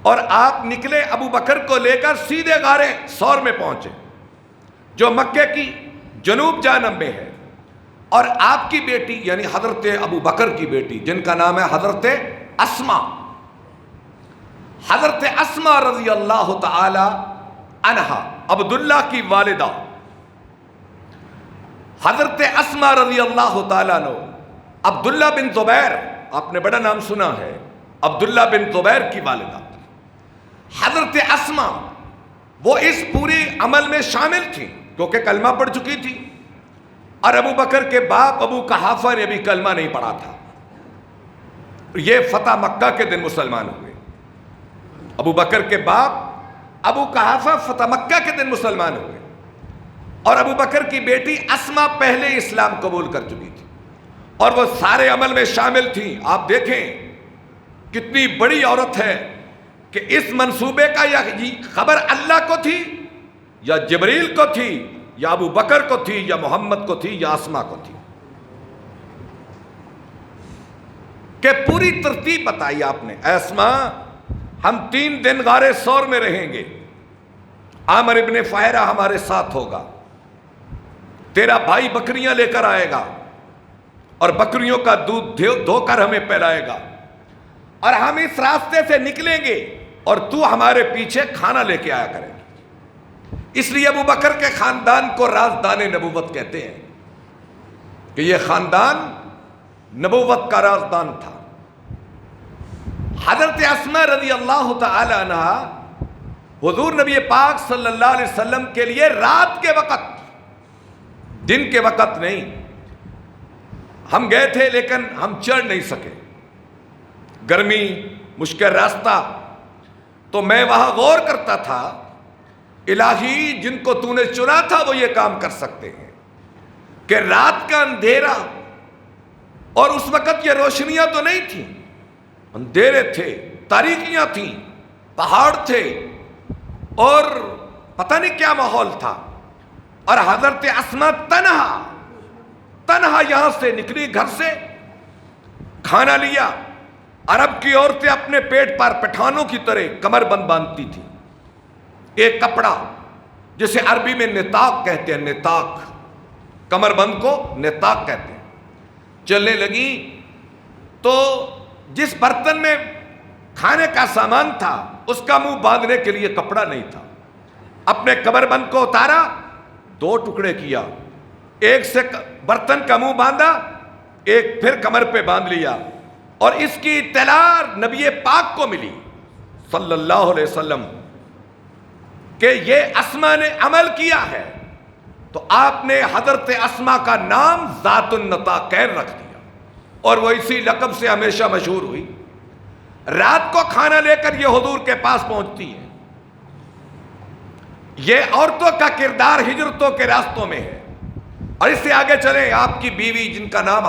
اور آپ نکلے ابو بکر کو لے کر سیدھے غار ثور میں پہنچے جو مکے کی جنوب جانب میں ہے، اور آپ کی بیٹی یعنی حضرت ابو بکر کی بیٹی جن کا نام ہے حضرت اسما، حضرت اسما رضی اللہ تعالی عنہا عبداللہ کی والدہ، حضرت اسما رضی اللہ تعالیٰ عنہ عبداللہ بن زبیر، آپ نے بڑا نام سنا ہے، عبداللہ بن زبیر کی والدہ حضرت اسما، وہ اس پوری عمل میں شامل تھی کیونکہ کلمہ پڑھ چکی تھی، اور ابو بکر کے باپ ابو قحافہ نے بھی کلمہ نہیں پڑھا تھا۔ یہ فتح مکہ کے دن مسلمان ہوئے، ابو بکر کے باپ ابو قحافہ فتح مکہ کے دن مسلمان ہوئے، اور ابو بکر کی بیٹی اسما پہلے اسلام قبول کر چکی تھی اور وہ سارے عمل میں شامل تھی۔ آپ دیکھیں کتنی بڑی عورت ہے کہ اس منصوبے کا یا خبر اللہ کو تھی یا جبریل کو تھی یا ابو بکر کو تھی یا محمد کو تھی یا اسما کو تھی، کہ پوری ترتیب بتائی آپ نے۔ اسما ہم 3 دن غار ثور میں رہیں گے، عامر ابن فہرہ ہمارے ساتھ ہوگا، تیرا بھائی بکریاں لے کر آئے گا اور بکریوں کا دودھ دھو کر ہمیں پلاائے گا، اور ہم اس راستے سے نکلیں گے اور تو ہمارے پیچھے کھانا لے کے آیا کرے گا۔ اس لیے ابو بکر کے خاندان کو رازدان نبوت کہتے ہیں کہ یہ خاندان نبوت کا رازدان تھا۔ حضرت اسما رضی اللہ تعالی عنہ حضور نبی پاک صلی اللہ علیہ وسلم کے لیے رات کے وقت، دن کے وقت نہیں، ہم گئے تھے لیکن ہم چڑھ نہیں سکے، گرمی، مشکل راستہ، تو میں وہاں غور کرتا تھا الہی جن کو تو نے چنا تھا وہ یہ کام کر سکتے ہیں کہ رات کا اندھیرا، اور اس وقت یہ روشنیاں تو نہیں تھیں، اندھیرے تھے، تاریکیاں تھیں، پہاڑ تھے اور پتہ نہیں کیا ماحول تھا، اور حضرت اسما تنہا یہاں سے نکلی، گھر سے کھانا لیا۔ عرب کی عورتیں اپنے پیٹ پر پٹھانوں کی طرح کمر بند باندھتی تھی، ایک کپڑا جسے عربی میں نطاق کہتے ہیں، نطاق، کمر بند کو نطاق کہتے ہیں، چلنے لگی تو جس برتن میں کھانے کا سامان تھا اس کا منہ باندھنے کے لیے کپڑا نہیں تھا، اپنے کمر بند کو اتارا، 2 ٹکڑے کیا، ایک سے برتن کا منہ باندھا، ایک پھر کمر پہ باندھ لیا، اور اس کی اطلاع نبی پاک کو ملی صلی اللہ علیہ وسلم کہ یہ اسما نے عمل کیا ہے، تو آپ نے حضرت اسما کا نام ذات النطاقین رکھ دیا، اور وہ اسی لقب سے ہمیشہ مشہور ہوئی۔ رات کو کھانا لے کر یہ حضور کے پاس پہنچتی ہے۔ یہ عورتوں کا کردار ہجرتوں کے راستوں میں ہے، اور اس سے آگے چلیں آپ کی بیوی جن کا نام